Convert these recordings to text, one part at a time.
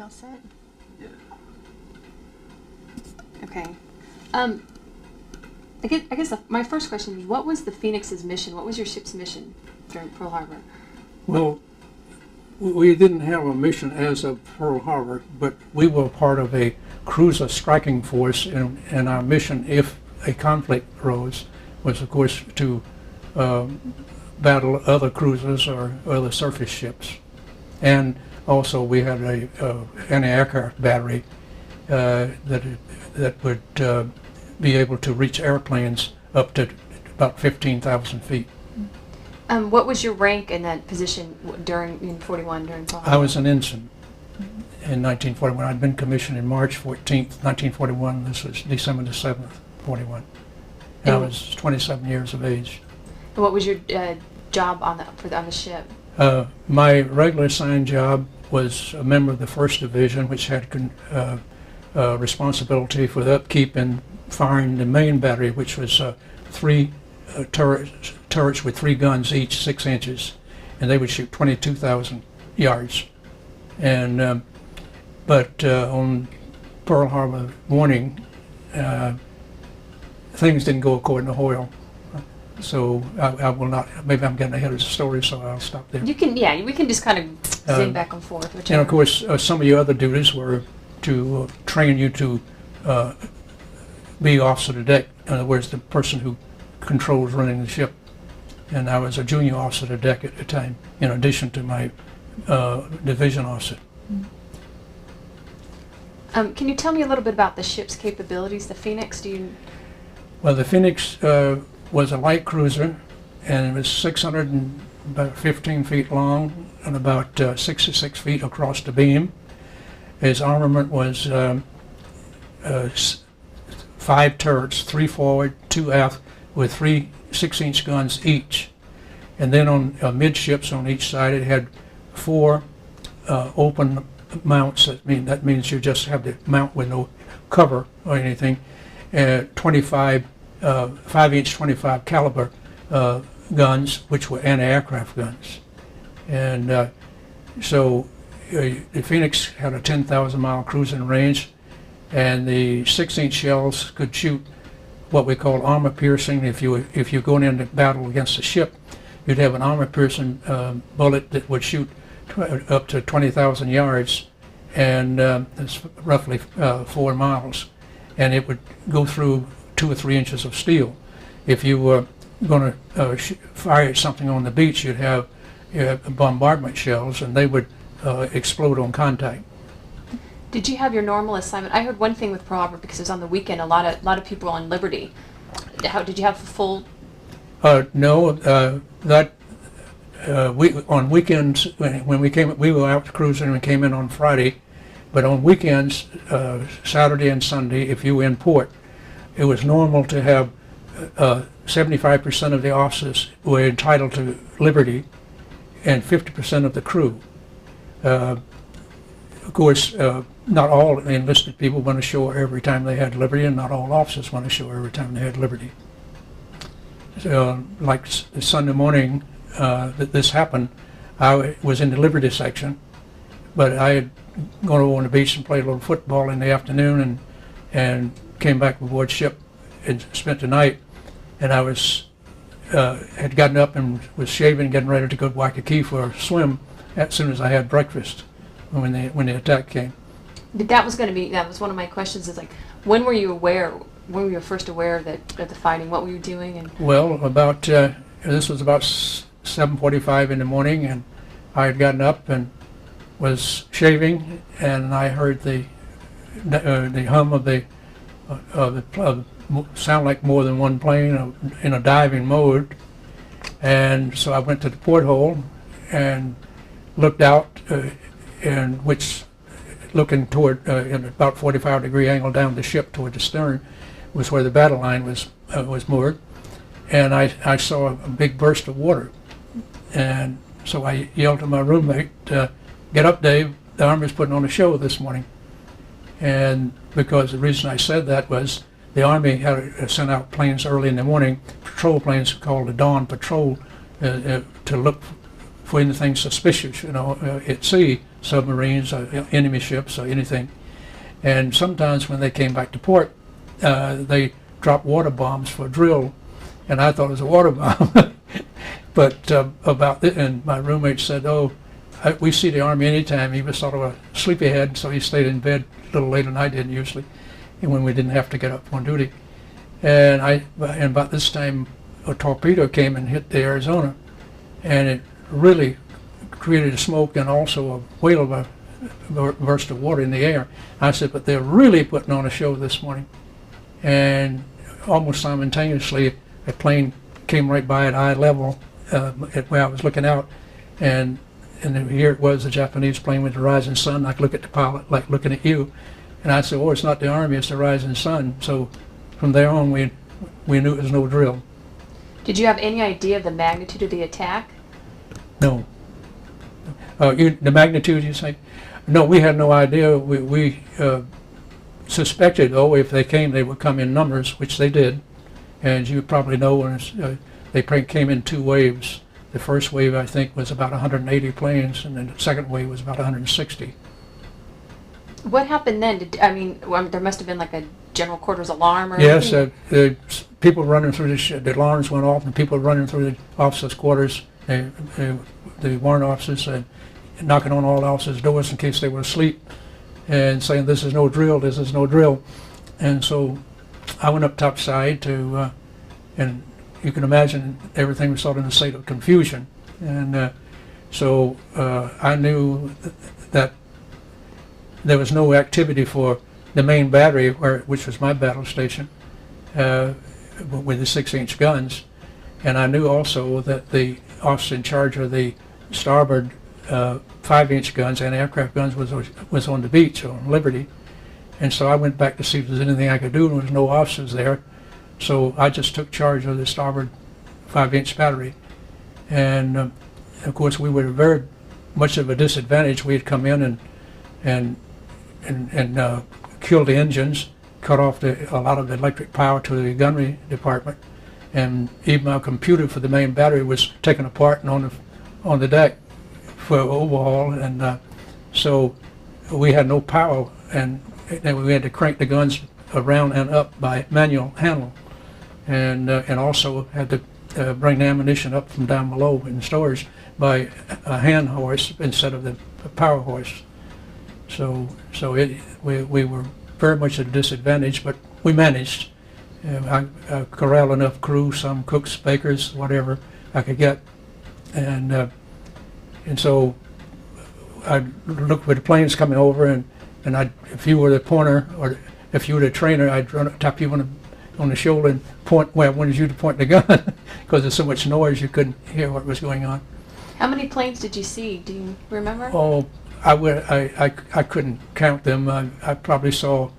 You all set? Yeah. Okay. I guess my first question is, what was the Phoenix's mission? What was your ship's mission during Pearl Harbor? Well, we didn't have a mission as of Pearl Harbor, but we were part of a cruiser striking force, and our mission, if a conflict arose, was of course to battle other cruisers or other surface ships. And also we had a anti-aircraft battery that would be able to reach airplanes up to about 15,000 feet. What was your rank in that position in 41 during Pearl Harbor? I was an ensign in 1941. I'd been commissioned in March 14th, 1941. This was December the 7th, 41. And I was 27 years of age. And what was your job on the ship? My regular assigned job was a member of the 1st Division, which had responsibility for the upkeep and firing the main battery, which was three turrets with 3 guns each, 6 inches, and they would shoot 22,000 yards. And but on Pearl Harbor morning, things didn't go according to Hoyle. So I will not. Maybe I'm getting ahead of the story, so I'll stop there. You can, yeah. We can just kind of zing back and forth. Whichever. And of course, some of your other duties were to train you to be officer to deck. In other words, the person who controls running the ship. And I was a junior officer to deck at the time, in addition to my division officer. Can you tell me a little bit about the ship's capabilities, the Phoenix? Well, the Phoenix was a light cruiser, and it was 615 feet long and about 66 feet across the beam. His armament was 5 turrets, 3 forward, 2 aft, with 3 6-inch guns each. And then on midships on each side, it had 4 open mounts. That means you just have the mount with no cover or anything. 25 5-inch 25 caliber guns, which were anti-aircraft guns. And so the Phoenix had a 10,000-mile cruising range, and the 6-inch shells could shoot what we call armor piercing. If you're going into battle against a ship, you'd have an armor piercing bullet that would shoot up to 20,000 yards, and that's roughly 4 miles, and it would go through 2 or 3 inches of steel. If you were going to fire at something on the beach, you'd have bombardment shells, and they would explode on contact. Did you have your normal assignment? I heard one thing with Pearl Harbor, because it was on the weekend. A lot of people on Liberty. How did you have a full? No, on weekends when we were out cruising and we came in on Friday, but on weekends, Saturday and Sunday, if you were in port, it was normal to have 75% of the officers were entitled to liberty, and 50% of the crew. Of course, not all enlisted people went ashore every time they had liberty, and not all officers went ashore every time they had liberty. So, like Sunday morning that this happened, I was in the liberty section, but I had gone over on the beach and played a little football in the afternoon, and came back aboard ship and spent the night. And I was had gotten up and was shaving, getting ready to go to Waikiki for a swim as soon as I had breakfast when the attack came. That was one of my questions. Is like, when were you first aware that the fighting? What were you doing? And well, about this was about 7:45 in the morning, and I had gotten up and was shaving, and I heard the hum of the sound like more than one plane in a diving mode, and so I went to the porthole and looked out, and which looking toward in about 45-degree angle down the ship toward the stern was where the battle line was moored, and I saw a big burst of water, and so I yelled to my roommate, "Get up, Dave! The Army's putting on a show this morning." And because the reason I said that was the Army had sent out planes early in the morning, patrol planes called the Dawn Patrol, to look for anything suspicious, at sea, submarines or enemy ships or anything. And sometimes when they came back to port, they dropped water bombs for a drill, and I thought it was a water bomb. But and my roommate said, "Oh, we see the Army anytime." He was sort of a sleepyhead, so he stayed in bed a little later than I did usually, and when we didn't have to get up on duty. And about this time, a torpedo came and hit the Arizona, and it really created a smoke and also a whale of a burst of water in the air. I said, "But they're really putting on a show this morning." And almost simultaneously, a plane came right by at eye level at where I was looking out, and here it was, the Japanese plane with the rising sun. I could look at the pilot like looking at you, and I said, "Oh, it's not the Army, it's the rising sun." So from there on, we knew it was no drill. Did you have any idea of the magnitude of the attack? No. The magnitude, you say? No, we had no idea. We suspected, if they came, they would come in numbers, which they did. And you probably know when they came in two waves. The first wave, I think, was about 180 planes, and then the second wave was about 160. What happened then? There must have been like a general quarters alarm or yes, anything? People running through the alarms went off, and people running through the officers' quarters, the warrant officers, and knocking on all the officers' doors in case they were asleep, and saying, "This is no drill, this is no drill." And so I went up topside and you can imagine everything was sort of in a state of confusion. And so I knew that there was no activity for the main battery, which was my battle station, with the 6-inch guns. And I knew also that the officer in charge of the starboard 5-inch guns and aircraft guns was on the beach on Liberty. And so I went back to see if there was anything I could do, and there was no officers there. So I just took charge of the starboard 5-inch battery. And of course we were very much of a disadvantage. We had come in and killed the engines, cut off a lot of the electric power to the gunnery department, and even our computer for the main battery was taken apart and on the deck for overhaul. And so we had no power, and we had to crank the guns around and up by manual handle, and also had to bring the ammunition up from down below in storage by a hand hoist instead of the power hoist. So we were very much at a disadvantage, but we managed. I corralled enough crew, some cooks, bakers, whatever I could get, and so I'd look for the planes coming over, and if you were the pointer or if you were the trainer, I'd tap you on the shoulder and point where I wanted you to point the gun, because there's so much noise you couldn't hear what was going on. How many planes did you see? Do you remember? Oh, I couldn't count them. I probably saw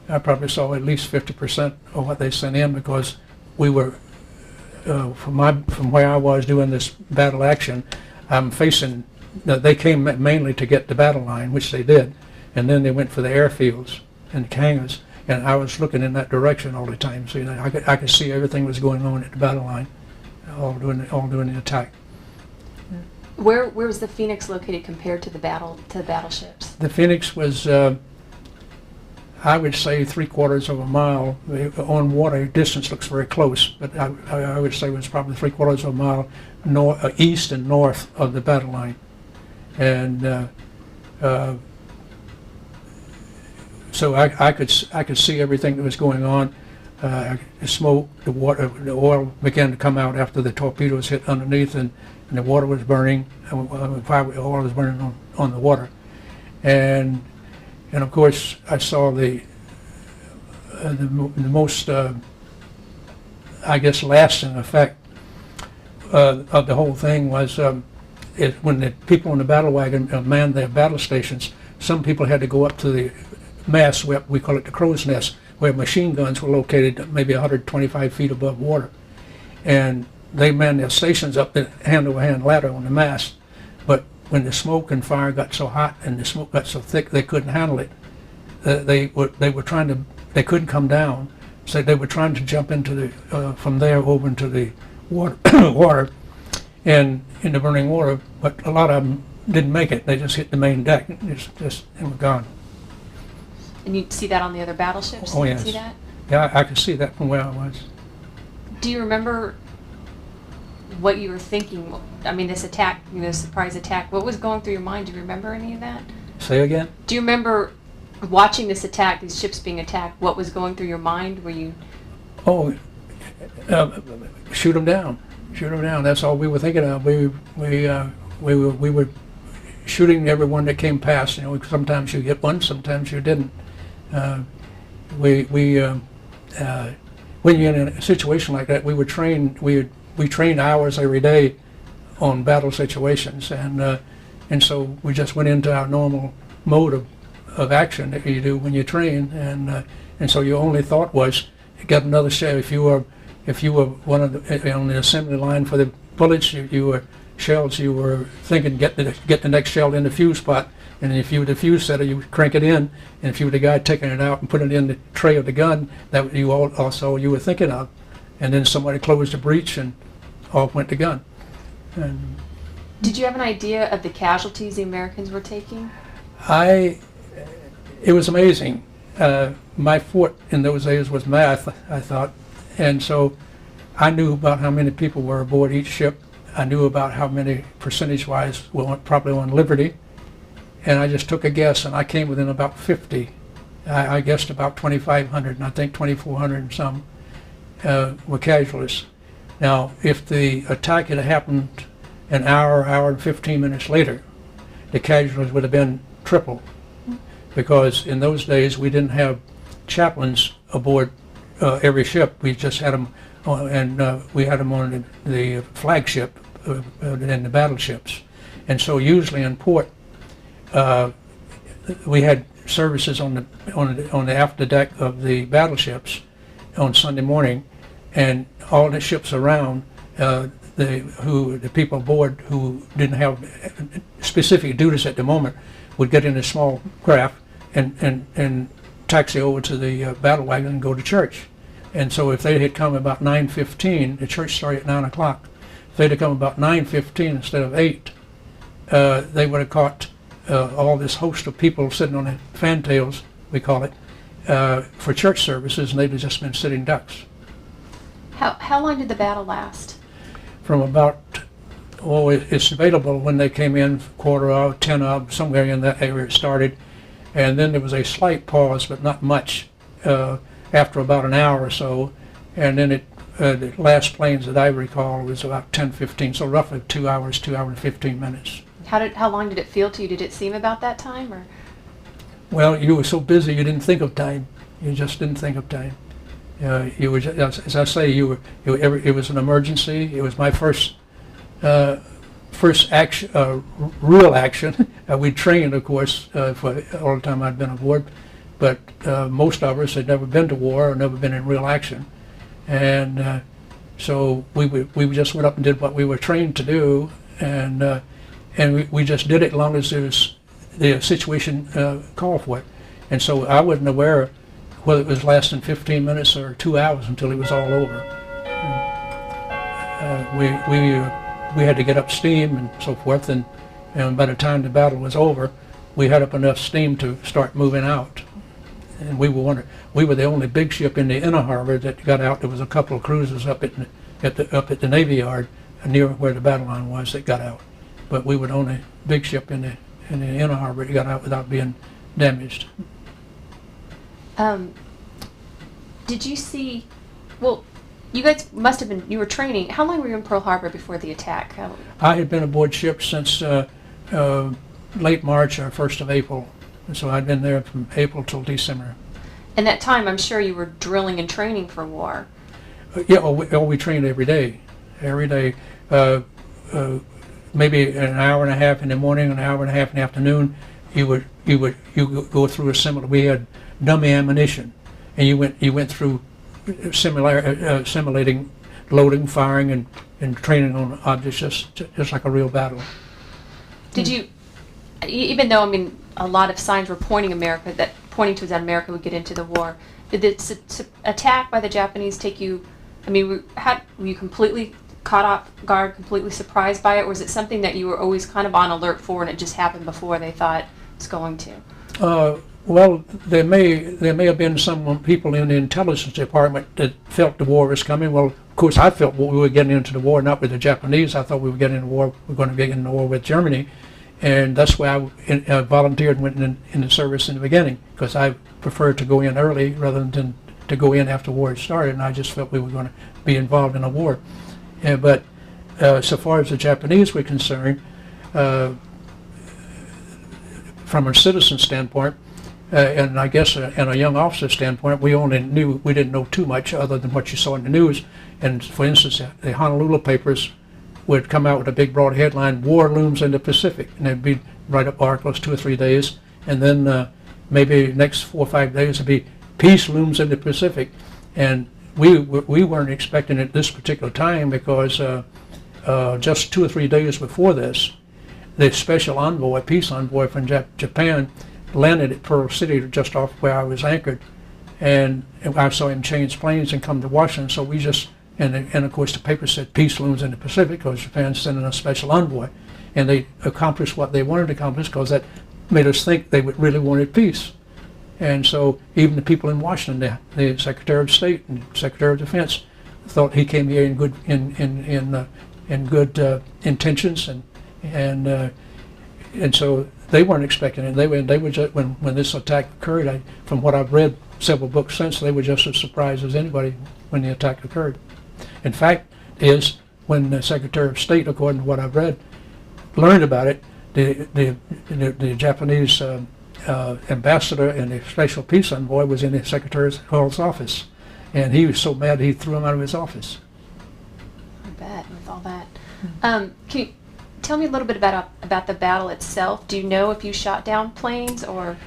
at least 50% of what they sent in, because we were from where I was doing this battle action, I'm facing. They came mainly to get the battle line, which they did, and then they went for the airfields and the hangars, and I was looking in that direction all the time, so I could see everything was going on at the battle line, all during the attack. Where was the Phoenix located compared to the battleships? The Phoenix was, I would say, 3/4 of a mile on water. Distance looks very close, but I would say it was probably 3/4 of a mile east and north of the battle line. And so I could see everything that was going on. The smoke, the water, the oil began to come out after the torpedoes hit underneath, and the water was burning. Oil was burning on the water, and of course I saw the most I guess lasting effect of the whole thing was when the people in the battle wagon manned their battle stations. Some people had to go up to the mast, we call it the crow's nest, where machine guns were located maybe 125 feet above water, and they manned their stations up the hand-over-hand ladder on the mast. But when the smoke and fire got so hot and the smoke got so thick they couldn't handle it, they couldn't come down, so they were trying to jump into the from there over into the water, in the burning water, but a lot of them didn't make it. They just hit the main deck and and were gone. And you see that on the other battleships? Oh, You yes. see that? Yeah, I could see that from where I was. Do you remember what you were thinking? I mean, this attack, surprise attack, what was going through your mind? Do you remember any of that? Say again? Do you remember watching this attack, these ships being attacked, what was going through your mind? Were you... Oh, shoot them down. Shoot them down. That's all we were thinking of. We were shooting everyone that came past. Sometimes you get one, sometimes you didn't. When you're in a situation like that, we were trained. We trained hours every day on battle situations, and so we just went into our normal mode of action that you do when you train, and so your only thought was get another shell. If you were one of the on the assembly line for the bullets, you were shells. You were thinking get the next shell in the fuse spot, and if you were the fuse setter, you would crank it in, and if you were the guy taking it out and putting it in the tray of the gun, that you were thinking of, and then somebody closed the breech and off went the gun. And did you have an idea of the casualties the Americans were taking? It was amazing. My fort in those days was math, I thought, and so I knew about how many people were aboard each ship. I knew about how many percentage-wise were probably on Liberty, and I just took a guess, and I came within about 50. I guessed about 2,500, and I think 2,400 and some were casualties. Now, if the attack had happened an hour and 15 minutes later, the casualties would have been triple, because in those days we didn't have chaplains aboard every ship. We just had them, we had them on the flagship and the battleships. And so usually in port, we had services on the after deck of the battleships on Sunday morning, and all the ships around, the people aboard who didn't have specific duties at the moment would get in a small craft and taxi over to the battle wagon and go to church. And so if they had come about 9:15, the church started at 9 o'clock. If they'd have come about 9:15 instead of 8, they would have caught all this host of people sitting on the fantails, we call it, for church services, and they'd have just been sitting ducks. How long did the battle last? From about, it's debatable when they came in, quarter of, 10 of, somewhere in that area it started. And then there was a slight pause, but not much, after about an hour or so. And then the last planes that I recall was about 10:15, so roughly 2 hours, 2 hours and 15 minutes. How long did it feel to you? Did it seem about that time, or? Well, you were so busy you didn't think of time. You just didn't think of time. You were, as I say, it was an emergency. It was my first action, real action. We trained, of course, for all the time I'd been aboard, but most of us had never been to war or never been in real action, and so we just went up and did what we were trained to do, and we just did it as long as the situation called for it. And so I wasn't aware whether it was lasting 15 minutes or 2 hours until it was all over. We had to get up steam and so forth, and by the time the battle was over, we had up enough steam to start moving out. And we were the only big ship in the inner harbor that got out. There was a couple of cruisers up at the Navy Yard near where the battle line was that got out, but we were the only big ship in the inner harbor that got out without being damaged. Did you see, well, you guys must have been, you were training, how long were you in Pearl Harbor before the attack? I had been aboard ship since late March or 1st of April, and so I'd been there from April till December. And that time, I'm sure you were drilling and training for war. Yeah, we trained every day. Maybe an hour and a half in the morning, an hour and a half in the afternoon. You would go through a similar. We had dummy ammunition, and you went through simulating loading, firing, and training on objects just like a real battle. Did you, even though a lot of signs were pointing towards that America would get into the war, did the attack by the Japanese take you? Were you completely caught off guard, completely surprised by it, or was it something that you were always kind of on alert for and it just happened before they thought it was going to? Well, there may have been some people in the intelligence department that felt the war was coming. Well, of course, I felt we were getting into the war not with the Japanese. I thought we were getting into war. We were going to get into war with Germany, and that's why I volunteered and went in the service in the beginning, because I preferred to go in early rather than to go in after the war had started. And I just felt we were going to be involved in a war. But so far as the Japanese were concerned, from a citizen standpoint, and I guess in a young officer standpoint, we didn't know too much other than what you saw in the news. And for instance, the Honolulu papers would come out with a big broad headline, "War looms in the Pacific," and they'd be right up articles 2 or 3 days, and then maybe next 4 or 5 days it'd be "Peace looms in the Pacific," and we weren't expecting it this particular time, because just 2 or 3 days before this, the special envoy, peace envoy from Japan, landed at Pearl City, just off where I was anchored, and I saw him change planes and come to Washington. So we just, and of course the paper said "Peace looms in the Pacific," because Japan's sending a special envoy, and they accomplished what they wanted to accomplish, because that made us think they really wanted peace. And so even the people in Washington, the Secretary of State and Secretary of Defense, thought he came here in good intentions, and so they weren't expecting it. They were just, when this attack occurred, from what I've read several books since, they were just as surprised as anybody when the attack occurred. In fact, is when the Secretary of State, according to what I've read, learned about it, the Japanese ambassador and the special peace envoy was in the Secretary's office, and he was so mad he threw him out of his office. I bet, with all that. Can you tell me a little bit about the battle itself? Do you know if you shot down planes, or?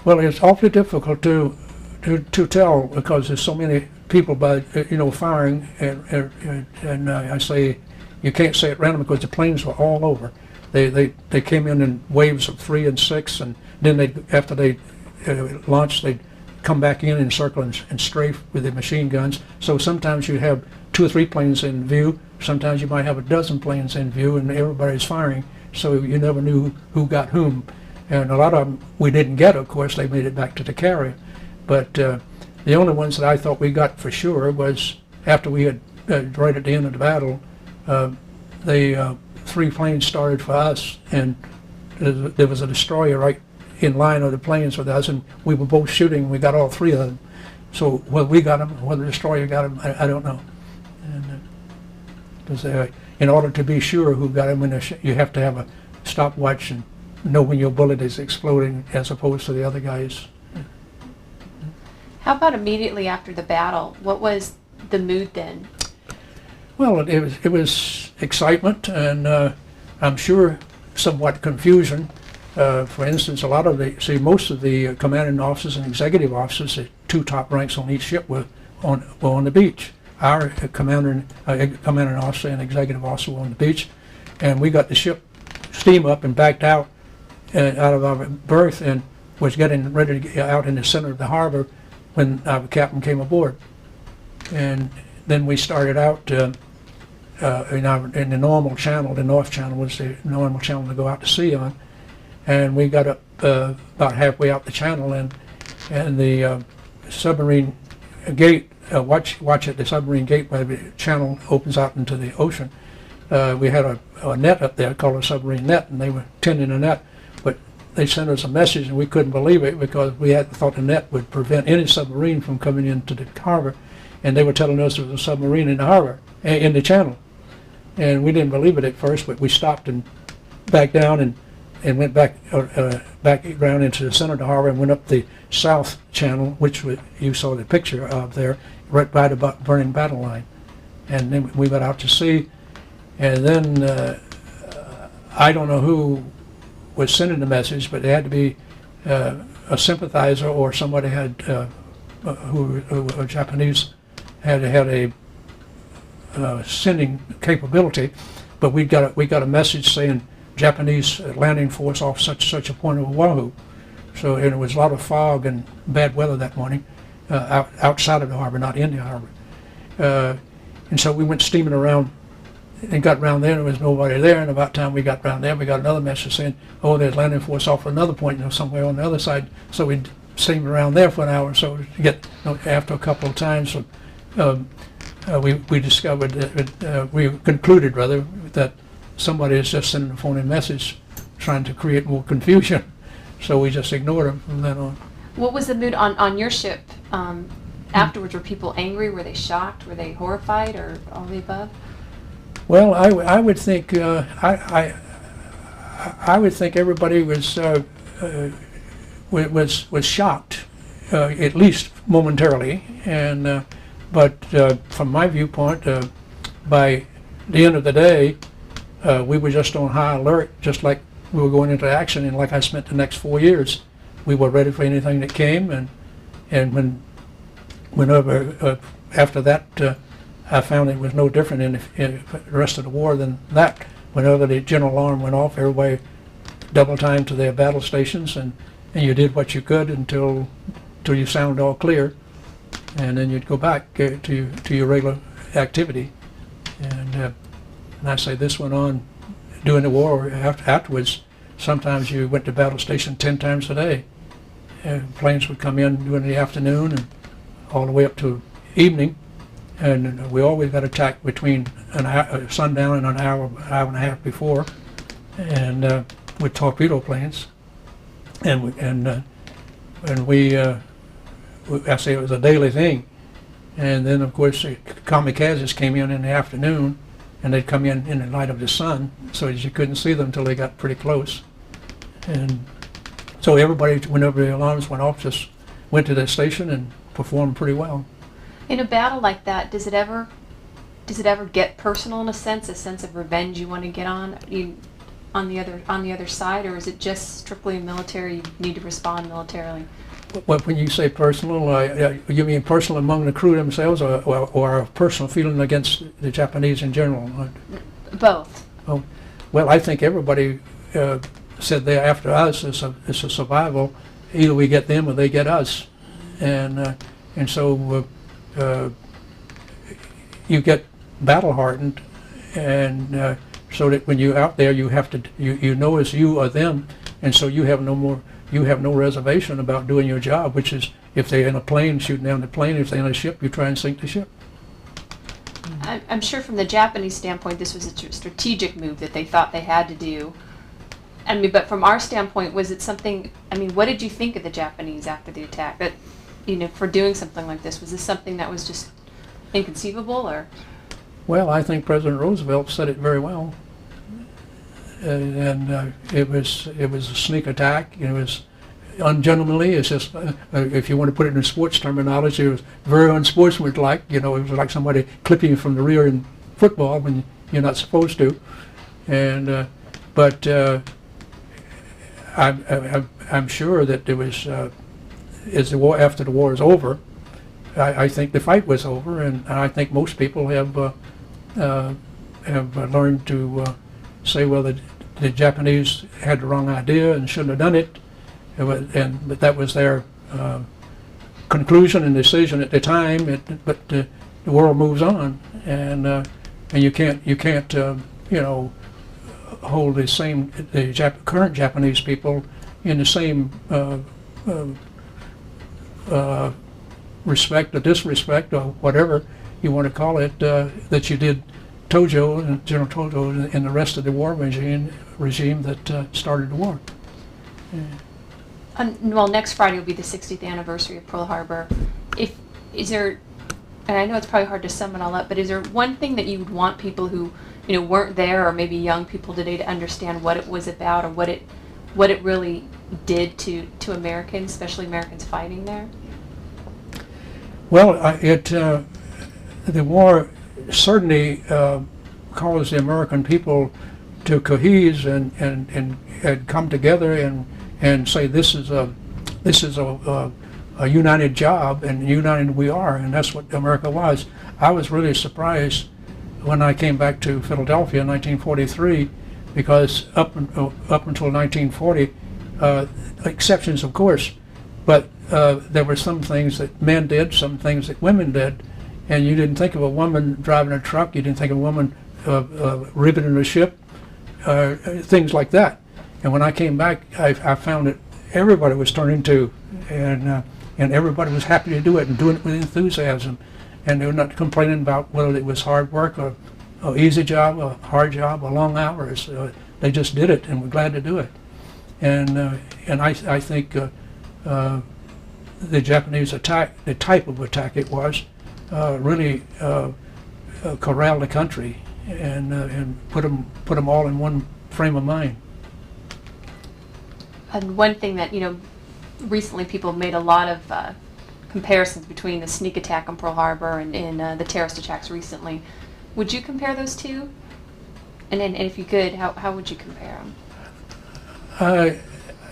Well, it's awfully difficult to tell, because there's so many people firing, and I say you can't say at random, because the planes were all over. They came in waves of 3 and 6, and then after they launched, they'd come back in circle and strafe with the machine guns. So sometimes you have 2 or 3 planes in view. Sometimes you might have a dozen planes in view, and everybody's firing. So you never knew who got whom. And a lot of them we didn't get, of course. They made it back to the carrier. But the only ones that I thought we got for sure was after we had, right at the end of the battle, the 3 planes started for us, and there was a destroyer right in line of the planes with us, and we were both shooting. We got all 3 of them. So whether we got them, whether the destroyer got them, I don't know. And because in order to be sure who got them, you have to have a stopwatch and know when your bullet is exploding, as opposed to the other guys. How about immediately after the battle? What was the mood then? Well, it was excitement, and I'm sure somewhat confusion. For instance, most of the commanding officers and executive officers, the 2 top ranks on each ship, were on the beach. Our commanding officer and executive officer were on the beach, and we got the ship steam up and backed out of our berth, and was getting ready to get out in the center of the harbor when our captain came aboard. And then we started out in the normal channel. The North Channel was the normal channel to go out to sea on, and we got up about halfway out the channel, and the submarine gate, watch at the submarine gate where the channel opens out into the ocean. We had a net up there called a submarine net, and they were tending the net, but they sent us a message, and we couldn't believe it, because we had thought the net would prevent any submarine from coming into the harbor, and they were telling us there was a submarine in the harbor, in the channel. And we didn't believe it at first, but we stopped and backed down and went back around into the center of the harbor and went up the south channel, which you saw the picture of there, right by the burning battle line. And then we went out to sea, and then I don't know who was sending the message, but it had to be a sympathizer or somebody who Japanese had a sending capability, but we got a message saying Japanese landing force off such a point of Oahu. So, and it was a lot of fog and bad weather that morning, outside of the harbor, not in the harbor. And so we went steaming around and got round there, and there was nobody there. And about the time we got round there, we got another message saying, "Oh, there's landing force off at another point, somewhere on the other side." So we steamed around there for an hour or so to get. After a couple of times, we discovered that we concluded rather that somebody is just sending a phony message, trying to create more confusion. So we just ignored them from then on. What was the mood on your ship afterwards? Were people angry? Were they shocked? Were they horrified, or all the above? Well, I would think I would think everybody was shocked, at least momentarily, and but from my viewpoint, by the end of the day, we were just on high alert, just like we were going into action, and like I spent the next 4 years, we were ready for anything that came, and whenever after that. I found it was no different in the rest of the war than that. Whenever the general alarm went off, everybody double time to their battle stations, and you did what you could until you sound all clear, and then you'd go back to your regular activity. And I say this went on during the war. Afterwards, sometimes you went to battle station 10 times a day. Planes would come in during the afternoon and all the way up to evening. And we always got attacked between sundown and an hour and a half before, and with torpedo planes. And we I say it was a daily thing. And then of course the kamikazes came in the afternoon, and they'd come in the light of the sun, so that you couldn't see them until they got pretty close. And so everybody, whenever the alarms went off, just went to their station and performed pretty well. In a battle like that, does it ever get personal in a sense of revenge you want to get on the other side, or is it just strictly military? You need to respond militarily. Well, when you say personal, you mean personal among the crew themselves, or a personal feeling against the Japanese in general? Both. Oh, well, I think everybody said they're after us. It's a survival. Either we get them or they get us, and so. You get battle hardened, and so that when you're out there, you have to you know it's you or them, and so you have no reservation about doing your job, which is if they're in a plane, shooting down the plane. If they're in a ship, you try and sink the ship. I'm sure from the Japanese standpoint, this was a strategic move that they thought they had to do. I mean, but from our standpoint, was it something? I mean, what did you think of the Japanese after the attack? That for doing something like this, was this something that was just inconceivable, or? Well, I think President Roosevelt said it very well, and it was a sneak attack. It was ungentlemanly. It's just if you want to put it in sports terminology, it was very unsportsmanlike. It was like somebody clipping you from the rear in football when you're not supposed to, and but I'm sure that there was. After the war is over, I think the fight was over, and I think most people have learned to say, well, the Japanese had the wrong idea and shouldn't have done it, but that was their conclusion and decision at the time. But the world moves on, and you can't hold the current Japanese people in the same respect or disrespect or whatever you want to call it that you did Tojo and General Tojo and the rest of the war regime that started the war. Yeah. Well, next Friday will be the 60th anniversary of Pearl Harbor. Is there, and I know it's probably hard to sum it all up, but is there one thing that you would want people who weren't there, or maybe young people today, to understand what it was about, or what it really did to Americans, especially Americans fighting there? Well, the war certainly caused the American people to cohese and come together and say this is a united job, and united we are, and that's what America was. I was really surprised when I came back to Philadelphia in 1943, because up until 1940, exceptions of course, but there were some things that men did, some things that women did, and you didn't think of a woman driving a truck, you didn't think of a woman ribboning the ship, things like that. And when I came back, I found that everybody was turning to, and everybody was happy to do it and doing it with enthusiasm, and they were not complaining about whether it was hard work or easy job, a hard job, or long hours. They just did it and were glad to do it. And I think the Japanese attack, the type of attack it was, really corralled the country and put them all in one frame of mind. And one thing that, recently people have made a lot of comparisons between the sneak attack on Pearl Harbor and the terrorist attacks recently. Would you compare those two? And if you could, how would you compare them?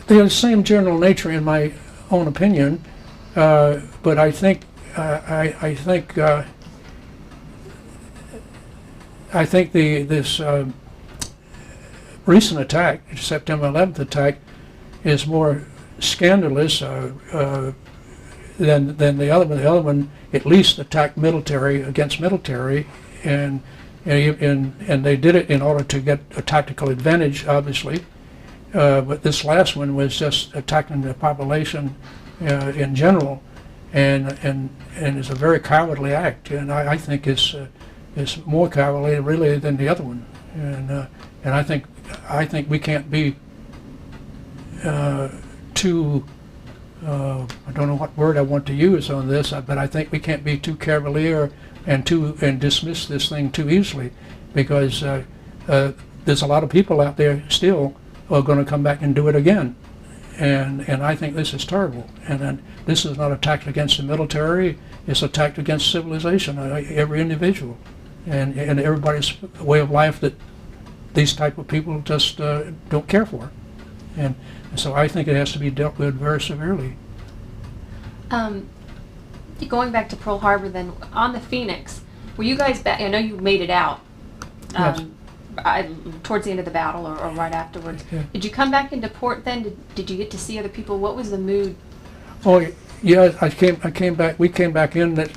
They're the same general nature in my own opinion, but I think this recent attack, September 11th attack, is more scandalous than the other one. The other one at least attacked military against military, and they did it in order to get a tactical advantage, obviously. But this last one was just attacking the population in general, and it's a very cowardly act, and I think it's more cowardly really than the other one, and I think we can't be too I don't know what word I want to use on this, but I think we can't be too cavalier and dismiss this thing too easily, because there's a lot of people out there still who are going to come back and do it again, and I think this is terrible. And then this is not attacked against the military; it's attacked against civilization, every individual, and everybody's way of life that these type of people just don't care for, and so I think it has to be dealt with very severely. Going back to Pearl Harbor then, on the Phoenix, were you guys back? I know you made it out Yes. towards the end of the battle or right afterwards. Yeah. Did you come back into port then? Did you get to see other people? What was the mood? Oh yeah, I came back. We came back in that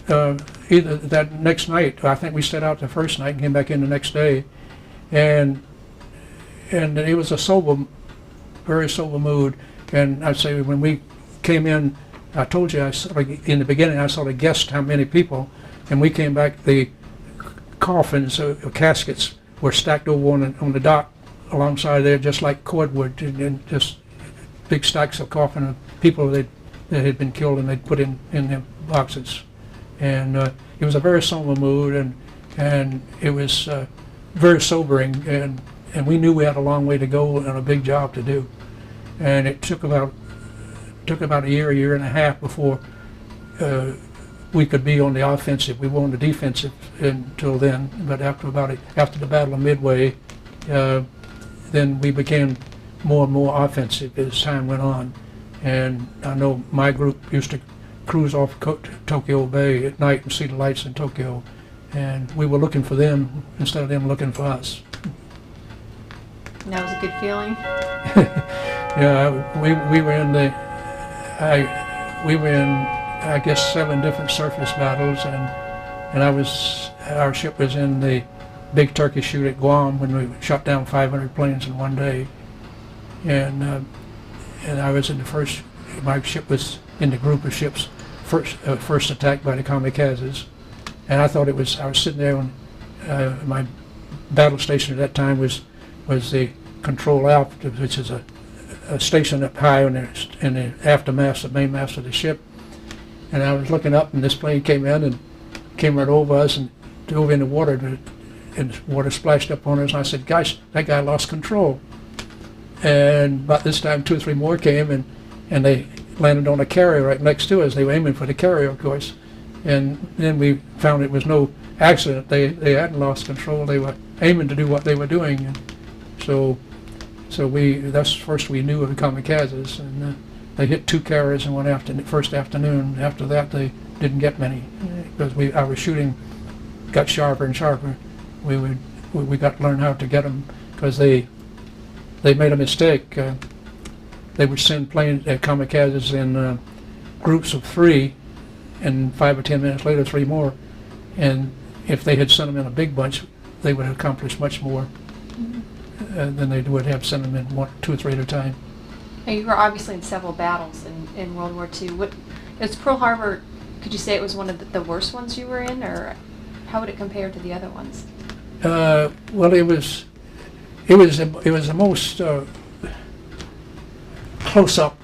either that next night. I think we set out the first night and came back in the next day, and it was a very sober mood. And I'd say when we came in, I told you in the beginning I sort of guessed how many people, and we came back. The coffins, caskets, were stacked over on the dock alongside there, just like cordwood, and just big stacks of coffin of people that had been killed, and they'd put in their boxes. And it was a very somber mood, and it was very sobering, and we knew we had a long way to go and a big job to do. And it took about a year and a half before we could be on the offensive. We were on the defensive until then, but after the Battle of Midway, then we became more and more offensive as time went on. And I know my group used to cruise off Tokyo Bay at night and see the lights in Tokyo, and we were looking for them instead of them looking for us. And that was a good feeling? Yeah, we were in I guess 7 different surface battles, and our ship was in the big turkey shoot at Guam when we shot down 500 planes in one day, and I was in the first. My ship was in the group of ships first attacked by the kamikazes, and I thought it was. I was sitting there when my battle station at that time was the control aft, which is a station up high in the aftermast, the main mast of the ship. And I was looking up, and this plane came in and came right over us and dove in the water, and the water splashed up on us. And I said, "Gosh, that guy lost control." And about this time, 2 or 3 more came, and they landed on a carrier right next to us. They were aiming for the carrier, of course. And then we found it was no accident. They hadn't lost control. They were aiming to do what they were doing. And so that's first we knew of the kamikazes, and they hit 2 carriers in one first afternoon. After that, they didn't get many because our shooting got sharper and sharper. We got to learn how to get them because they made a mistake. They would send kamikazes in groups of 3, and 5 or 10 minutes later, 3 more. And if they had sent them in a big bunch, they would accomplish much more than they would have sent them in 1, 2, or 3 at a time. Now, you were obviously in several battles in World War II. Is Pearl Harbor, could you say it was one of the worst ones you were in, or how would it compare to the other ones? Well, it was the most close up,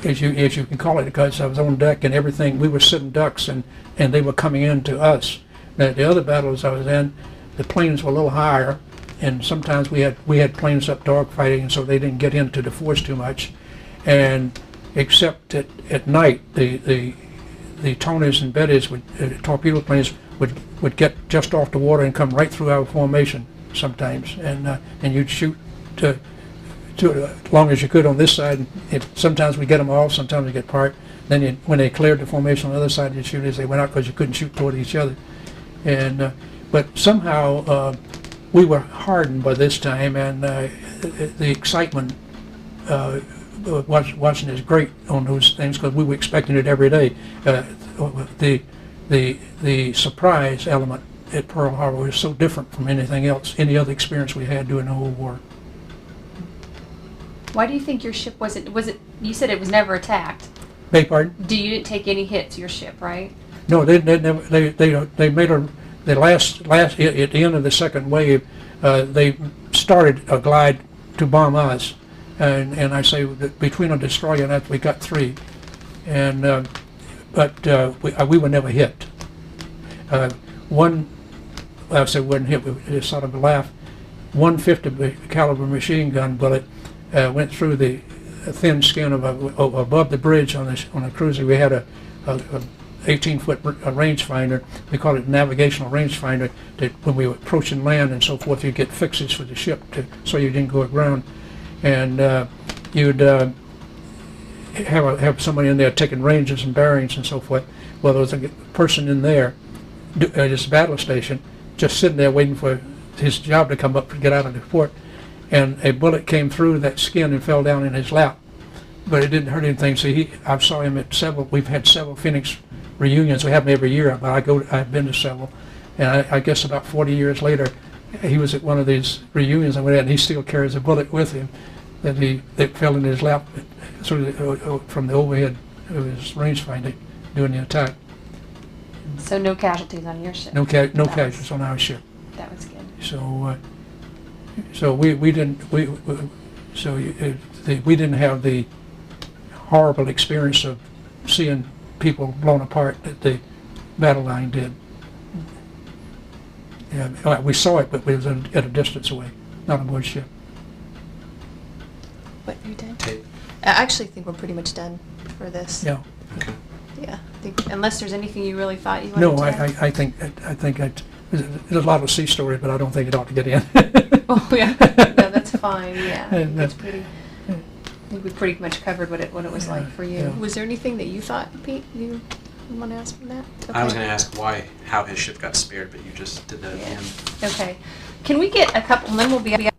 as you can call it, because I was on deck and everything. We were sitting ducks, and they were coming in to us. Now, the other battles I was in, the planes were a little higher, and sometimes we had planes up dogfighting, and so they didn't get into the force too much. And except at night, the Tonys and Bettys, torpedo planes, would get just off the water and come right through our formation sometimes, and you'd shoot to as long as you could on this side. Sometimes we get them off, sometimes we get part. Then when they cleared the formation on the other side, you'd shoot as they went out, because you couldn't shoot toward each other. And but somehow we were hardened by this time, and the excitement wasn't as great on those things, because we were expecting it every day. The surprise element at Pearl Harbor was so different from anything else, any other experience we had during the whole war. Why do you think your ship wasn't, you said it was never attacked. Beg pardon? You didn't take any hits, your ship, right? No, they never. They made the last at the end of the second wave. They started a glide to bomb us, and I say that between a destroyer and that we got 3, and but we were never hit. One, I say wasn't hit. It's sort of a laugh. 150 caliber machine gun bullet went through the thin skin of above the bridge on a cruiser. We had a 18-foot rangefinder. We called it navigational rangefinder. That when we were approaching land and so forth, you'd get fixes for the ship so you didn't go aground, and you'd have somebody in there taking ranges and bearings and so forth. Well, there was a person in there at this battle station, just sitting there waiting for his job to come up to get out of the port, and a bullet came through that skin and fell down in his lap, but it didn't hurt anything. So I saw him at several. We've had several Phoenix reunions. We have them every year, but I've been to several, and I guess about 40 years later, he was at one of these reunions I went at, and he still carries a bullet with him that fell in his lap from the overhead of his rangefinder during the attack. So no casualties on your ship? No casualties on our ship. That was good. So we didn't have the horrible experience of seeing people blown apart that the battle line did. Yeah, we saw it, but we was at a distance away, not aboard ship. What, you done? I actually think we're pretty much done for this. Yeah. Okay. Yeah. Unless there's anything you really thought you wanted No, to I think there's a lot of sea story, but I don't think it ought to get in. Oh yeah, no, that's fine. Yeah, And it's pretty. I think we pretty much covered what it was like for you. Yeah. Was there anything that you thought, Pete, you want to ask from that? I was Okay. going to ask how his ship got spared, but you just did that at the Yeah. end. Okay, can we get a couple, and then we'll be